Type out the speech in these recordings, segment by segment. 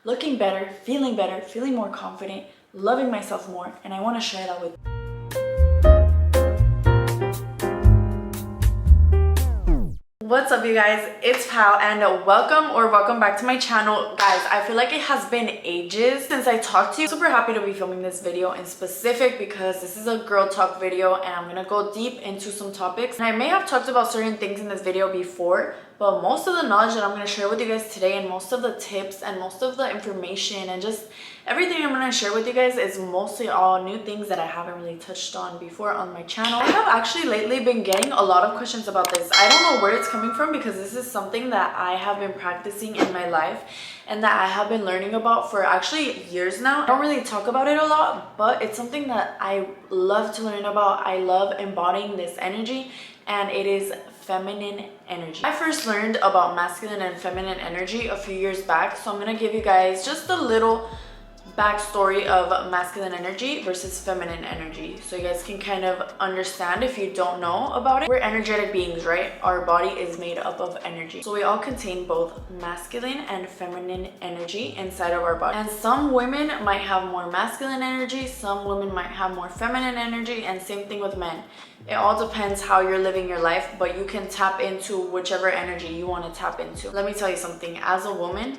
looking better, feeling more confident, loving myself more, and I want to share that with you. What's up, you guys? It's Pal, and welcome back to my channel. Guys, I feel like it has been ages since I talked to you. Super happy to be filming this video in specific because this is a girl talk video and I'm gonna go deep into some topics. And I may have talked about certain things in this video before, but most of the knowledge that I'm going to share with you guys today, and most of the tips and most of the information and just everything I'm going to share with you guys is mostly all new things that I haven't really touched on before on my channel. I have actually lately been getting a lot of questions about this. I don't know where it's coming from because this is something that I have been practicing in my life and that I have been learning about for actually years now. I don't really talk about it a lot, but it's something that I love to learn about. I love embodying this energy, and it is feminine energy. I first learned about masculine and feminine energy a few years back, so I'm gonna give you guys just a little backstory of masculine energy versus feminine energy so you guys can kind of understand if you don't know about it. We're energetic beings, right? Our body is made up of energy, so we all contain both masculine and feminine energy inside of our body. And some women might have more masculine energy, some women might have more feminine energy, and same thing with men. It all depends how you're living your life, but you can tap into whichever energy you want to tap into. Let me tell you something. As a woman,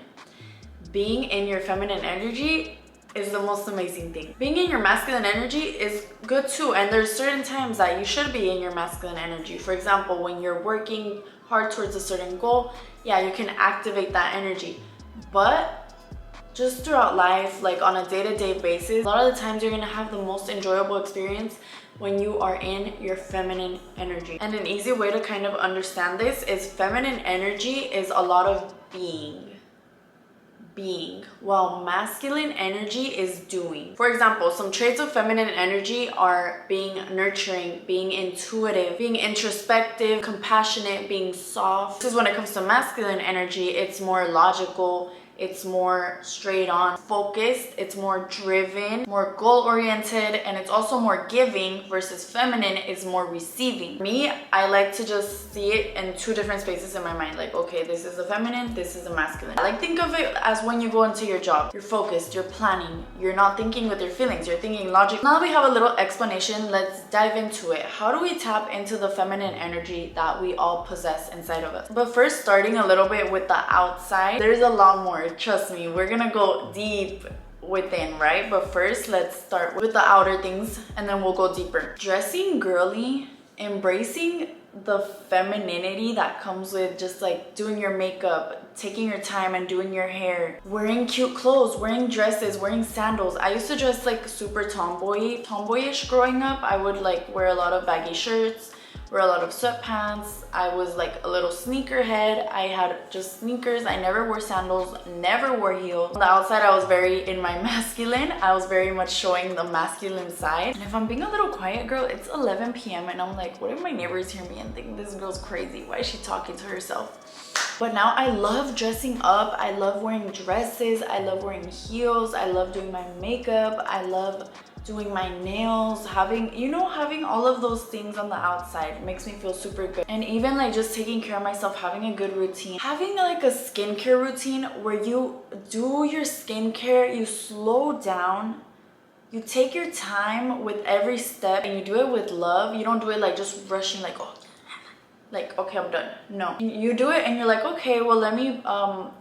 being in your feminine energy is the most amazing thing. Being in your masculine energy is good too, and there's certain times that you should be in your masculine energy. For example, when you're working hard towards a certain goal, yeah, you can activate that energy. But just throughout life, like on a day-to-day basis, a lot of the times you're gonna have the most enjoyable experience when you are in your feminine energy. And an easy way to kind of understand this is feminine energy is a lot of being, while masculine energy is doing. For example, some traits of feminine energy are being nurturing, being intuitive, being introspective, compassionate, being soft. This is when it comes to masculine energy, it's more logical, it's more straight on, focused, it's more driven, more goal oriented, and it's also more giving, versus feminine is more receiving. Me, I like to just see it in two different spaces in my mind. Like, okay, this is a feminine, this is a masculine. I like think of it as when you go into your job. You're focused, you're planning, you're not thinking with your feelings, you're thinking logic. Now that we have a little explanation, let's dive into it. How do we tap into the feminine energy that we all possess inside of us? But first, starting a little bit with the outside, there's a lot more. Trust me, we're gonna go deep within, right? But first, let's start with the outer things and then we'll go deeper. Dressing girly, embracing the femininity that comes with just like doing your makeup, taking your time and doing your hair, wearing cute clothes, wearing dresses, wearing sandals. I used to dress like super tomboyish growing up. I would like wear a lot of baggy shirts, wear a lot of sweatpants. I was like a little sneakerhead. I had just sneakers. I never wore sandals, never wore heels. On the outside, I was very in my masculine. I was very much showing the masculine side. And if I'm being a little quiet, girl, it's 11 p.m. and I'm like, what if my neighbors hear me and think this girl's crazy? Why is she talking to herself? But now I love dressing up. I love wearing dresses. I love wearing heels. I love doing my makeup. I love doing my nails, having all of those things on the outside makes me feel super good. And even like just taking care of myself, having a good routine, having like a skincare routine where you do your skincare, you slow down, you take your time with every step, and you do it with love. You don't do it like just rushing, like, oh, like, okay, I'm done. No, you do it and you're like, okay, well, let me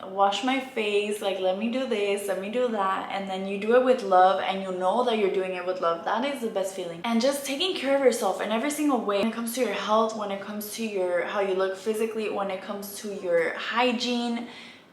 wash my face, like, let me do this, let me do that, and then you do it with love, and you know that you're doing it with love. That is the best feeling. And just taking care of yourself in every single way, when it comes to your health, when it comes to your how you look physically, when it comes to your hygiene.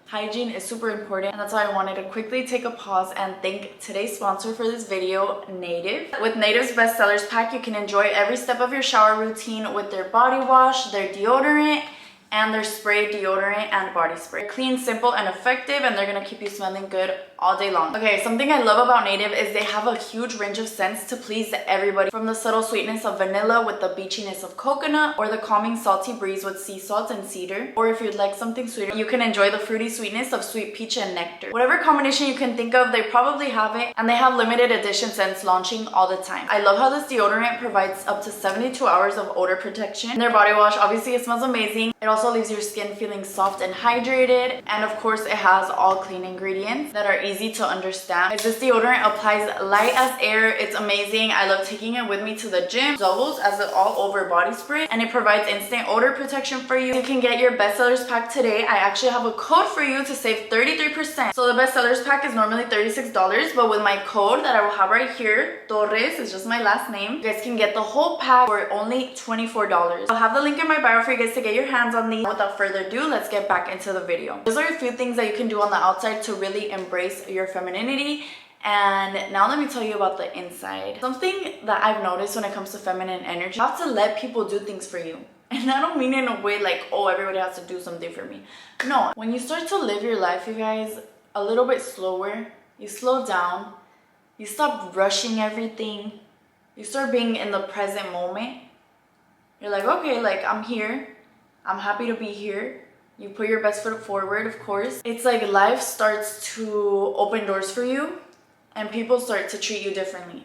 Hygiene is super important, and that's why I wanted to quickly take a pause and thank today's sponsor for this video, Native. With Native's bestsellers pack, you can enjoy every step of your shower routine with their body wash, their deodorant, and their spray deodorant and body spray. Clean, simple, and effective, and they're gonna keep you smelling good all day long. Okay, something I love about Native is they have a huge range of scents to please everybody. From the subtle sweetness of vanilla with the beachiness of coconut, or the calming salty breeze with sea salt and cedar. Or if you'd like something sweeter, you can enjoy the fruity sweetness of sweet peach and nectar. Whatever combination you can think of, they probably have it, and they have limited edition scents launching all the time. I love how this deodorant provides up to 72 hours of odor protection. And their body wash, obviously it smells amazing. It also also leaves your skin feeling soft and hydrated. And of course, it has all clean ingredients that are easy to understand. This deodorant applies light as air. It's amazing. I love taking it with me to the gym. Doubles as an all-over body spray, and it provides instant odor protection for you. You can get your bestsellers pack today. I actually have a code for you to save 33%. So the bestsellers pack is normally $36, but with my code that I will have right here, Torres is just my last name, you guys can get the whole pack for only $24. I'll have the link in my bio for you guys to get your hands on these. Without further ado, let's get back into the video. Those are a few things that you can do on the outside to really embrace your femininity. And now let me tell you about the inside. Something that I've noticed when it comes to feminine energy, you have to let people do things for you. And I don't mean in a way like, oh, everybody has to do something for me. No, when you start to live your life, you guys, a little bit slower, you slow down, you stop rushing everything, you start being in the present moment. You're like, okay, like I'm here, I'm happy to be here. You put your best foot forward, of course. It's like life starts to open doors for you, and people start to treat you differently.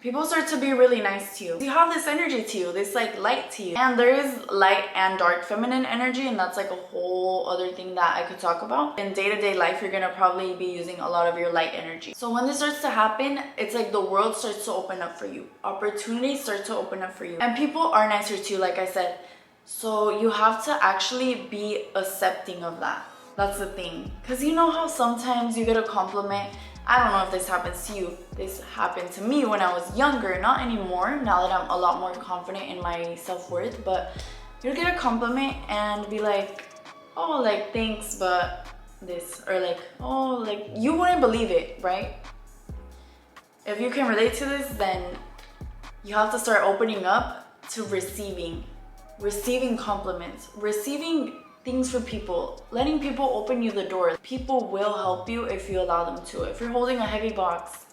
People start to be really nice to you. You have this energy to you, this like light to you. And there is light and dark feminine energy, and that's like a whole other thing that I could talk about. In day-to-day life, you're gonna probably be using a lot of your light energy. So when this starts to happen, it's like the world starts to open up for you. Opportunities start to open up for you. And people are nicer to you, like I said. So you have to actually be accepting of that. That's the thing. Because you know how sometimes you get a compliment. I don't know if this happens to you. This happened to me when I was younger, not anymore, now that I'm a lot more confident in my self-worth. But you'll get a compliment and be like, oh, like thanks, but this, or like, oh, like you wouldn't believe it, right? If you can relate to this, then you have to start opening up to receiving compliments, receiving things from people, letting people open you the door. People will help you if you allow them to. If you're holding a heavy box,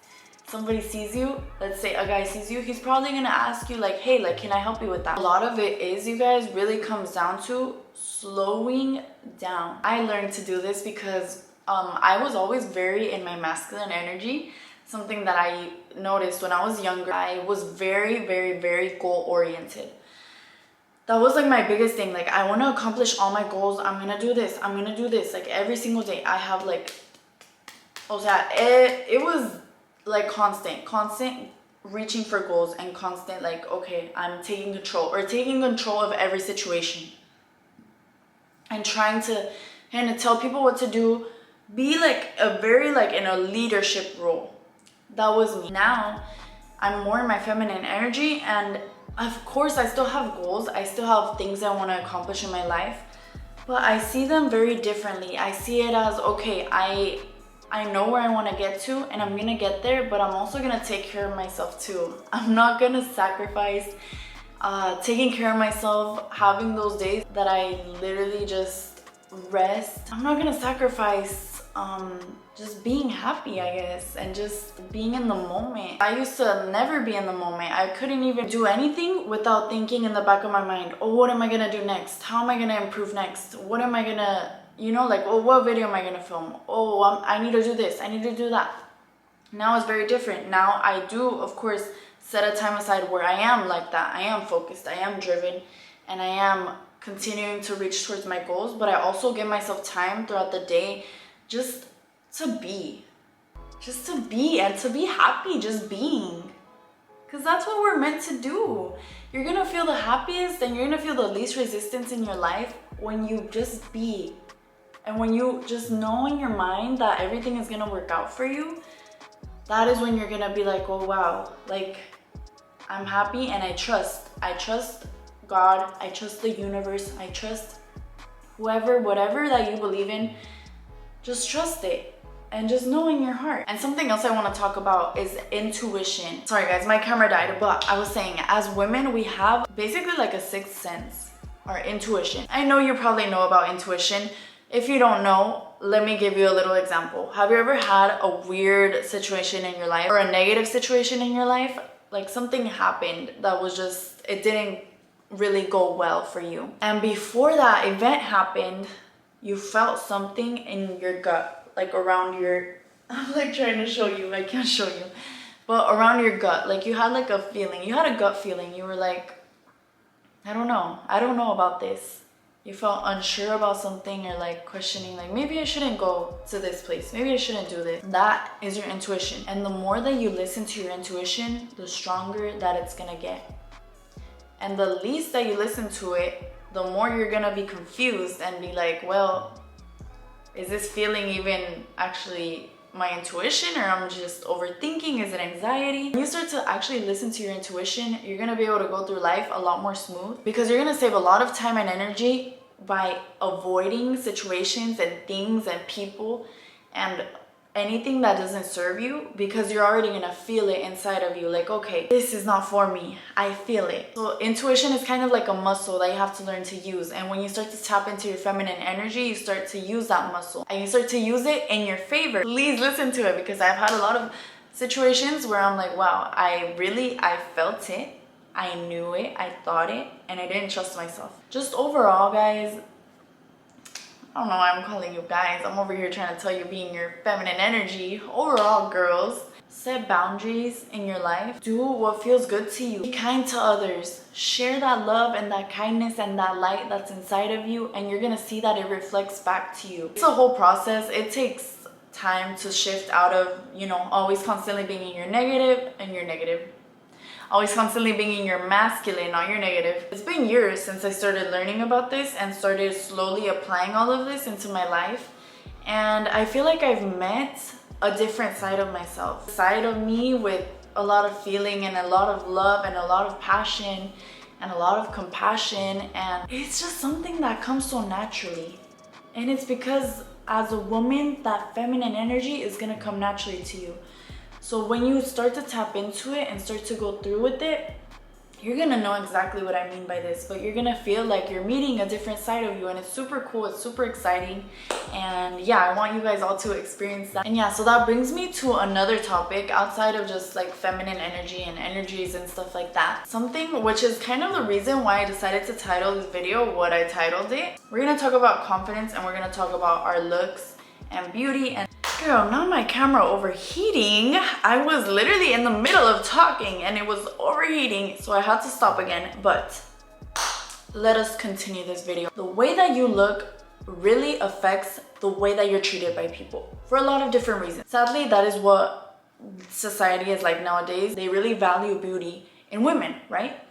somebody sees you, let's say a guy sees you, he's probably gonna ask you like, hey, like, can I help you with that? A lot of it is, you guys, really comes down to slowing down. I learned to do this because I was always very in my masculine energy. Something that I noticed when I was younger, I was very, very, very goal oriented. That was like my biggest thing. Like, I want to accomplish all my goals. I'm gonna do this, I'm gonna do this. Like every single day I have like, it was like constant reaching for goals, and constant like, okay, I'm taking control of every situation, and trying to tell people what to do, be like a very like in a leadership role. That was me. Now I'm more in my feminine energy, and of course, I still have goals. I still have things I want to accomplish in my life, but I see them very differently. I see it as, okay, I know where I want to get to, and I'm going to get there, but I'm also going to take care of myself too. I'm not going to sacrifice taking care of myself, having those days that I literally just rest. I'm not going to sacrifice just being happy, I guess, and just being in the moment. I used to never be in the moment. I couldn't even do anything without thinking in the back of my mind, oh, what am I gonna do next? How am I gonna improve next? What am I gonna, you know, like, oh, what video am I gonna film? Oh, I need to do this, I need to do that. Now it's very different. Now I do, of course, set a time aside where I am like that. I am focused, I am driven, and I am continuing to reach towards my goals, but I also give myself time throughout the day just to be and to be happy, just being, because that's what we're meant to do. You're gonna feel the happiest and you're gonna feel the least resistance in your life when you just be, and when you just know in your mind that everything is gonna work out for you. That is when you're gonna be like, oh wow, like I'm happy, and I trust God, I trust the universe, I trust whoever, whatever that you believe in. Just trust it and just know in your heart. And something else I want to talk about is intuition. Sorry guys, my camera died, but I was saying, as women, we have basically like a sixth sense, or intuition. I know you probably know about intuition. If you don't know, let me give you a little example. Have you ever had a weird situation in your life, or a negative situation in your life? Like something happened that was just, it didn't really go well for you. And before that event happened, you felt something in your gut, like around your, I'm like trying to show you, I can't show you, but around your gut, like you had like a feeling, you had a gut feeling, you were like, I don't know about this, you felt unsure about something, or like questioning, like maybe I shouldn't go to this place, maybe I shouldn't do this. That is your intuition. And the more that you listen to your intuition, the stronger that it's gonna get. And the least that you listen to it, the more you're gonna be confused and be like, well, is this feeling even actually my intuition, or I'm just overthinking? Is it anxiety? When you start to actually listen to your intuition, you're gonna be able to go through life a lot more smooth, because you're gonna save a lot of time and energy by avoiding situations and things and people and anything that doesn't serve you, because you're already gonna feel it inside of you, like, okay, this is not for me, I feel it. So intuition is kind of like a muscle that you have to learn to use, and when you start to tap into your feminine energy, you start to use that muscle and you start to use it in your favor. Please listen to it, because I've had a lot of situations where I'm like, wow, I felt it, I knew it, I thought it, and I didn't trust myself. Just overall, guys, I don't know why I'm calling you guys. I'm over here trying to tell you, being your feminine energy. Overall, girls, set boundaries in your life. Do what feels good to you. Be kind to others. Share that love and that kindness and that light that's inside of you, and you're gonna see that it reflects back to you. It's a whole process. It takes time to shift out of, always constantly being in your negative, always constantly being in your masculine, not your negative. It's been years since I started learning about this and started slowly applying all of this into my life. And I feel like I've met a different side of myself. A side of me with a lot of feeling and a lot of love and a lot of passion and a lot of compassion. And it's just something that comes so naturally. And it's because as a woman, that feminine energy is gonna come naturally to you. So when you start to tap into it and start to go through with it, you're gonna know exactly what I mean by this, but you're gonna feel like you're meeting a different side of you, and it's super cool, it's super exciting. And yeah, I want you guys all to experience that. And yeah, so that brings me to another topic outside of just like feminine energy and energies and stuff like that. Something which is kind of the reason why I decided to title this video what I titled it. We're gonna talk about confidence, and we're gonna talk about our looks and beauty. And girl, now my camera overheating. I was literally in the middle of talking and it was overheating, so I had to stop again. But let us continue this video. The way that you look really affects the way that you're treated by people for a lot of different reasons. Sadly, that is what society is like nowadays. They really value beauty in women, right?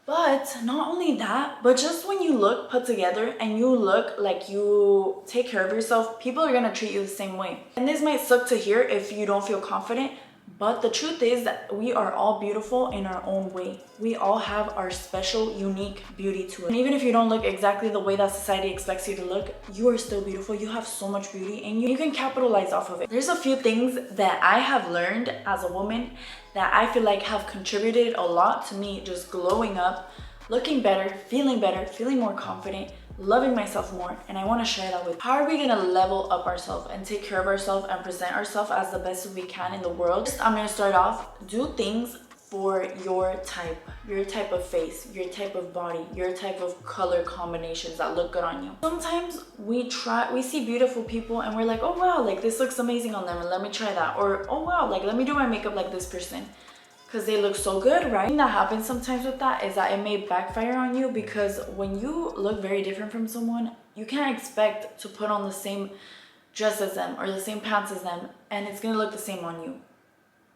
But not only that, but just when you look put together and you look like you take care of yourself, people are gonna treat you the same way. And this might suck to hear if you don't feel confident, but the truth is that we are all beautiful in our own way. We all have our special, unique beauty to it. And even if you don't look exactly the way that society expects you to look, you are still beautiful. You have so much beauty and you can capitalize off of it. There's a few things that I have learned as a woman that I feel like have contributed a lot to me just glowing up, looking better, feeling more confident, loving myself more, and I want to share that with you. How are we going to level up ourselves and take care of ourselves and present ourselves as the best we can in the world? First, I'm going to start off, do things for your type of face, your type of body, your type of color combinations that look good on you. Sometimes we see beautiful people and we're like, oh wow, like this looks amazing on them and let me try that. Or oh wow, like let me do my makeup like this person, because they look so good, right? And that happens sometimes with that is that it may backfire on you, because when you look very different from someone, you can't expect to put on the same dress as them or the same pants as them and it's gonna look the same on you.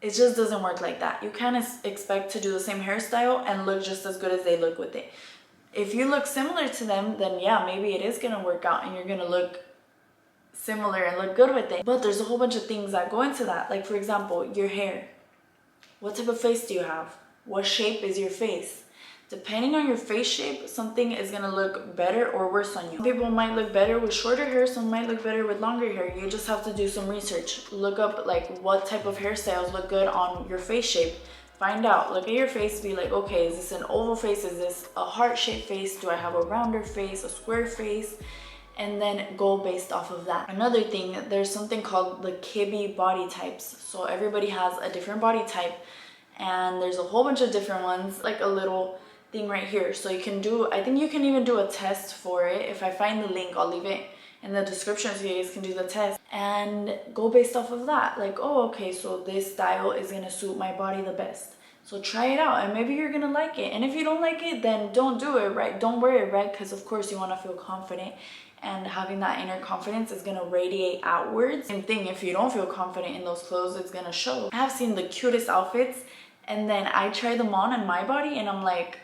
It just doesn't work like that. You can't expect to do the same hairstyle and look just as good as they look with it. If you look similar to them, then yeah, maybe it is gonna work out and you're gonna look similar and look good with it. But there's a whole bunch of things that go into that. Like for example, your hair. What type of face do you have? What shape is your face? Depending on your face shape, something is gonna look better or worse on you. Some people might look better with shorter hair, some might look better with longer hair. You just have to do some research. Look up like what type of hairstyles look good on your face shape. Find out, look at your face, be like, okay, is this an oval face? Is this a heart-shaped face? Do I have a rounder face, a square face? And then go based off of that. Another thing, there's something called the Kibi body types. So everybody has a different body type and there's a whole bunch of different ones, like a little thing right here. So you can do, I think you can even do a test for it. If I find the link, I'll leave it in the description so you guys can do the test and go based off of that. Like, oh, okay, so this style is gonna suit my body the best. So try it out and maybe you're gonna like it. And if you don't like it, then don't do it, right? Don't wear it, right? Because of course you want to feel confident, and having that inner confidence is gonna radiate outwards. Same thing, if you don't feel confident in those clothes, it's gonna show. I have seen the cutest outfits and then I try them on my body and I'm like,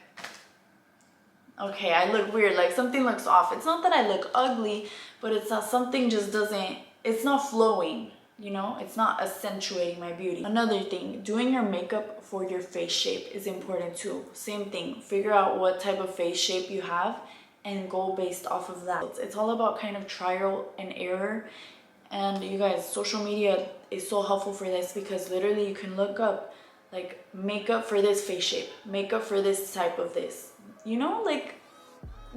okay, I look weird, like something looks off. It's not that I look ugly, but it's not, something just doesn't, it's not flowing. You know, it's not accentuating my beauty. Another thing, doing your makeup for your face shape is important too. Same thing, figure out what type of face shape you have and go based off of that. It's all about kind of trial and error. And you guys, social media is so helpful for this because literally you can look up like makeup for this face shape, makeup for this type of this. You know, like,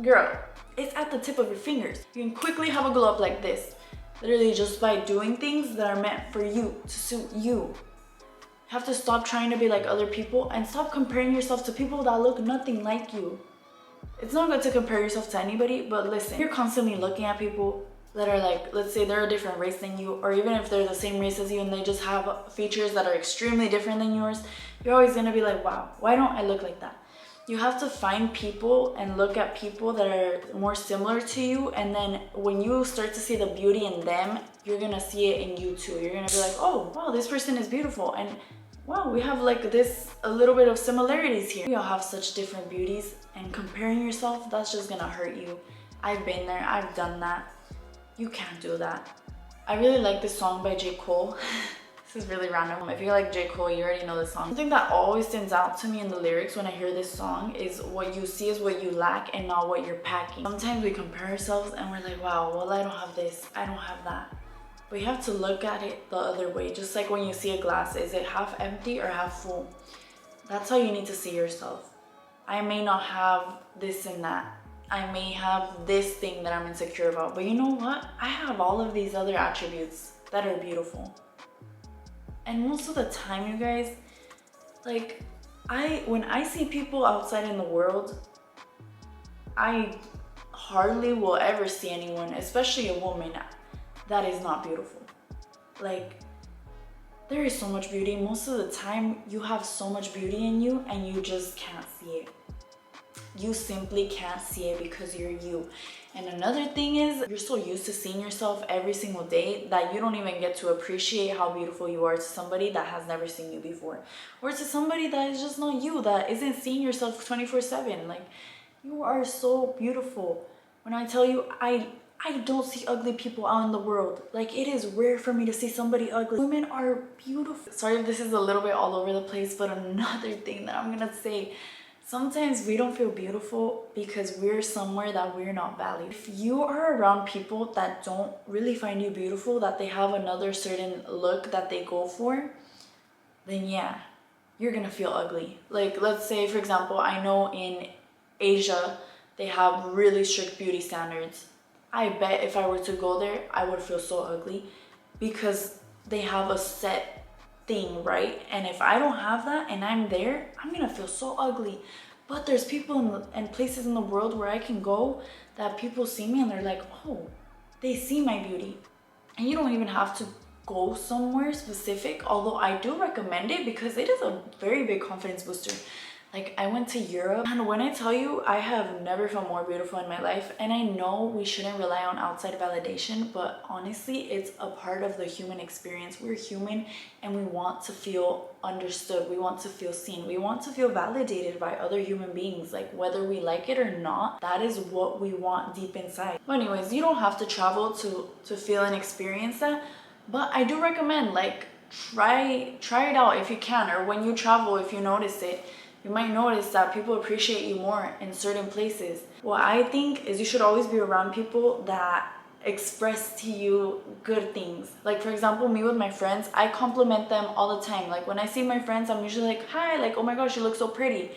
girl, it's at the tip of your fingers. You can quickly have a glow up like this. Literally just by doing things that are meant for you, to suit you. You have to stop trying to be like other people and stop comparing yourself to people that look nothing like you. It's not good to compare yourself to anybody, but listen, you're constantly looking at people that are like, let's say they're a different race than you, or even if they're the same race as you and they just have features that are extremely different than yours, you're always gonna be like, wow, why don't I look like that? You have to find people and look at people that are more similar to you, and then when you start to see the beauty in them, you're gonna see it in you too. You're gonna be like, oh wow, this person is beautiful, and wow, we have like this a little bit of similarities here. We all have such different beauties, and comparing yourself, that's just gonna hurt you. I've been there, I've done that. You can't do that. I really like this song by J. Cole. This is really random. If you like J. Cole, you already know this song. Something that always stands out to me in the lyrics when I hear this song is what you see is what you lack and not what you're packing. Sometimes we compare ourselves and we're like, wow, well, I don't have this, I don't have that. But you have to look at it the other way. Just like when you see a glass, is it half empty or half full? That's how you need to see yourself. I may not have this and that. I may have this thing that I'm insecure about, but you know what? I have all of these other attributes that are beautiful. And most of the time, you guys, like, when I see people outside in the world, I hardly will ever see anyone, especially a woman, that is not beautiful. Like, there is so much beauty. Most of the time, you have so much beauty in you and you just can't see it. You simply can't see it because you're you. And another thing is, you're so used to seeing yourself every single day that you don't even get to appreciate how beautiful you are to somebody that has never seen you before, or to somebody that is just not you, that isn't seeing yourself 24/7. Like, you are so beautiful. When I tell you, I don't see ugly people out in the world. Like, it is rare for me to see somebody ugly. Women are beautiful. Sorry if this is a little bit all over the place, but another thing that I'm gonna say, sometimes we don't feel beautiful because we're somewhere that we're not valued. If you are around people that don't really find you beautiful, that they have another certain look that they go for, then yeah, you're gonna feel ugly. Like, let's say, for example, I know in Asia, they have really strict beauty standards. I bet if I were to go there, I would feel so ugly because they have a set thing, right? And if I don't have that and I'm there, I'm gonna feel so ugly. But there's people and places in the world where I can go that people see me and they're like, oh, they see my beauty. And you don't even have to go somewhere specific, although I do recommend it because it is a very big confidence booster. Like, I went to Europe, and when I tell you, I have never felt more beautiful in my life. And I know we shouldn't rely on outside validation, but honestly, it's a part of the human experience. We're human and we want to feel understood. We want to feel seen. We want to feel validated by other human beings. Like, whether we like it or not, that is what we want deep inside. But anyways, you don't have to travel to feel and experience that. But I do recommend, like, try it out if you can, or when you travel, if you notice it. You might notice that people appreciate you more in certain places. What I think is you should always be around people that express to you good things. Like, for example, me with my friends, I compliment them all the time. Like, when I see my friends, I'm usually like, hi, like, oh my gosh, you look so pretty.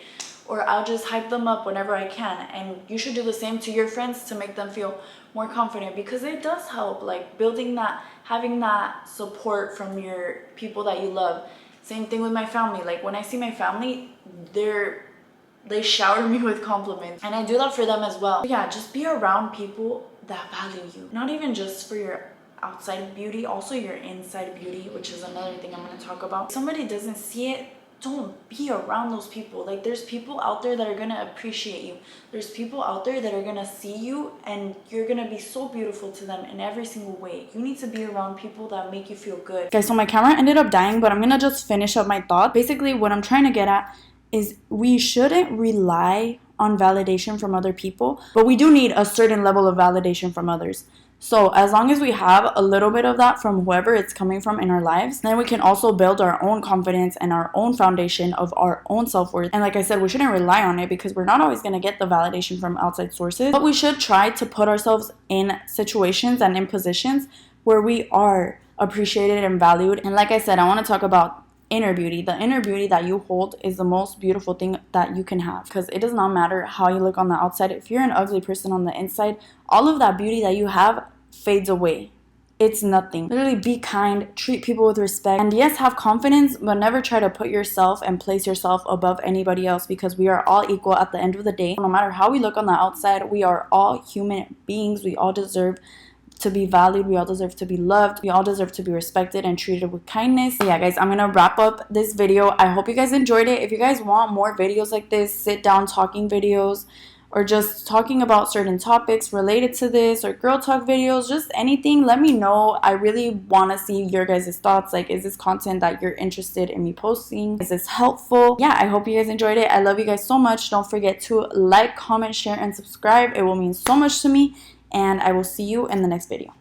Or I'll just hype them up whenever I can. And you should do the same to your friends to make them feel more confident, because it does help, like, building that, having that support from your people that you love. Same thing with my family. Like, when I see my family, they shower me with compliments, and I do that for them as well. But yeah, just be around people that value you, not even just for your outside beauty, also your inside beauty, which is another thing I'm going to talk about. If somebody doesn't see it, don't be around those people. Like, there's people out there that are gonna appreciate you. There's people out there that are gonna see you and you're gonna be so beautiful to them in every single way. You need to be around people that make you feel good. Guys, so my camera ended up dying, but I'm gonna just finish up my thought. Basically, what I'm trying to get at is we shouldn't rely on validation from other people, but we do need a certain level of validation from others. So as long as we have a little bit of that from whoever it's coming from in our lives, then we can also build our own confidence and our own foundation of our own self-worth. And like I said, we shouldn't rely on it because we're not always going to get the validation from outside sources, but we should try to put ourselves in situations and in positions where we are appreciated and valued. And like I said, I want to talk about inner beauty. The inner beauty that you hold is the most beautiful thing that you can have, because it does not matter how you look on the outside. If you're an ugly person on the inside, all of that beauty that you have fades away. It's nothing. Literally, be kind, treat people with respect, and yes, have confidence, but never try to put yourself and place yourself above anybody else, because we are all equal at the end of the day. No matter how we look on the outside, we are all human beings. We all deserve to be valued. We all deserve to be loved. We all deserve to be respected and treated with kindness. So yeah, guys, I'm gonna wrap up this video. I hope you guys enjoyed it. If you guys want more videos like this, sit down talking videos, or just talking about certain topics related to this, or girl talk videos, just anything, let me know. I really want to see your guys' thoughts. Like, is this content that you're interested in me posting? Is this helpful? Yeah, I hope you guys enjoyed it. I love you guys so much. Don't forget to like, comment, share, and subscribe. It will mean so much to me. And I will see you in the next video.